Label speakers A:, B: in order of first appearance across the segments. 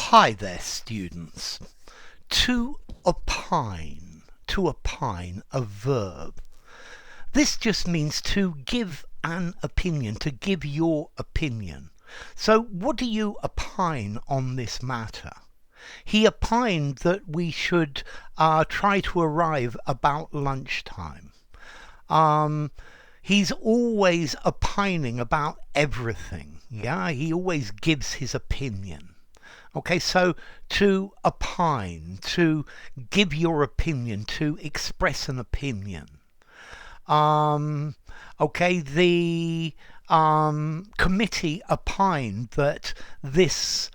A: Hi there, students. To opine. To opine, a verb. This just means to give an opinion, to give your opinion. So what do you opine on this matter? He opined that we should try to arrive about lunchtime. He's always opining about everything. Yeah, he always gives his opinion. Okay, so to opine, to give your opinion, to express an opinion. Okay, the committee opined that this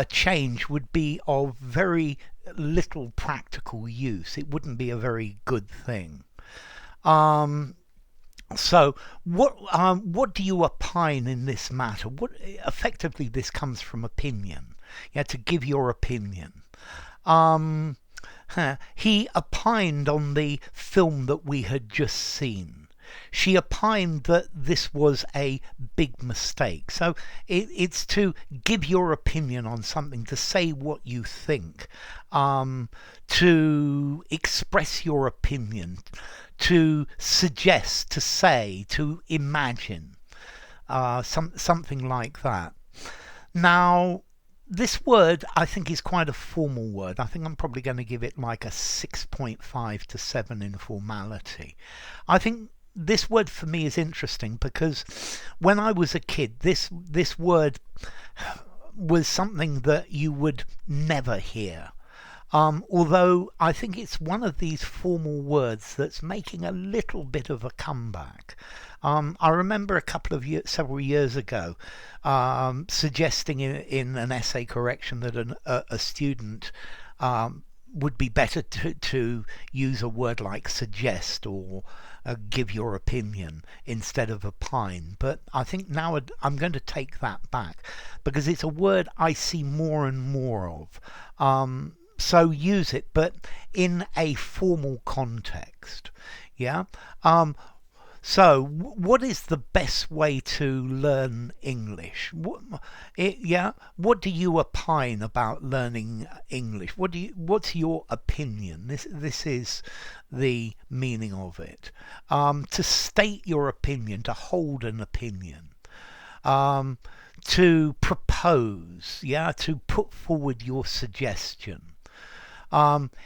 A: change would be of very little practical use. It wouldn't be a very good thing. So, what do you opine in this matter? What effectively this comes from opinion. Yeah, to give your opinion. He opined on the film that we had just seen. She opined that this was a big mistake. So it's to give your opinion on something, to say what you think, to express your opinion, to suggest, to say, to imagine, something like that. Now, this word I think is quite a formal word. I think I'm probably going to give it like a 6.5 to 7 in formality. I think this word for me is interesting because when I was a kid, this word was something that you would never hear. Although I think it's one of these formal words that's making a little bit of a comeback. I remember several years ago, suggesting in an essay correction that a student would be better to use a word like suggest or give your opinion instead of opine. But I think now I'm going to take that back because it's a word I see more and more of. So use it, but in a formal context. Yeah. So, what is the best way to learn English? What do you opine about learning English? What's your opinion? This is the meaning of it. To state your opinion, to hold an opinion. To propose, to put forward your suggestion.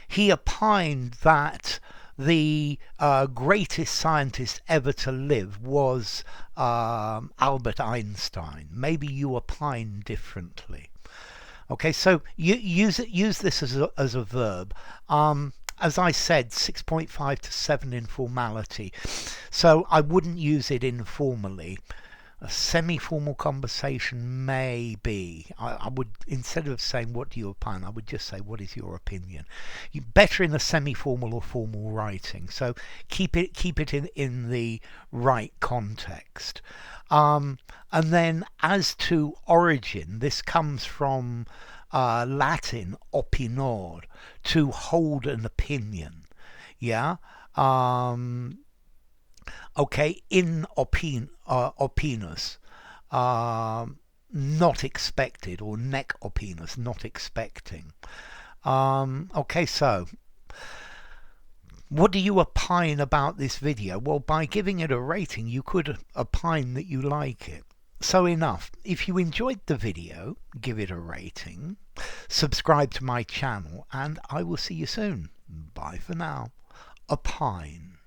A: He opined that the greatest scientist ever to live was Albert Einstein. Maybe you opine differently. Okay, so use this as a verb. As I said, 6.5 to 7 in formality. So I wouldn't use it informally. A semi-formal conversation maybe. I would, instead of saying what do you opine, I would just say what is your opinion. You better in a semi-formal or formal writing. So keep it in the right context. And then as to origin, this comes from Latin opinor, to hold an opinion. Yeah. Okay, in opinus, not expected, or nec opinus, not expecting. Okay, so what do you opine about this video? Well, by giving it a rating, you could opine that you like it. So enough. If you enjoyed the video, give it a rating, subscribe to my channel, and I will see you soon. Bye for now. Opine.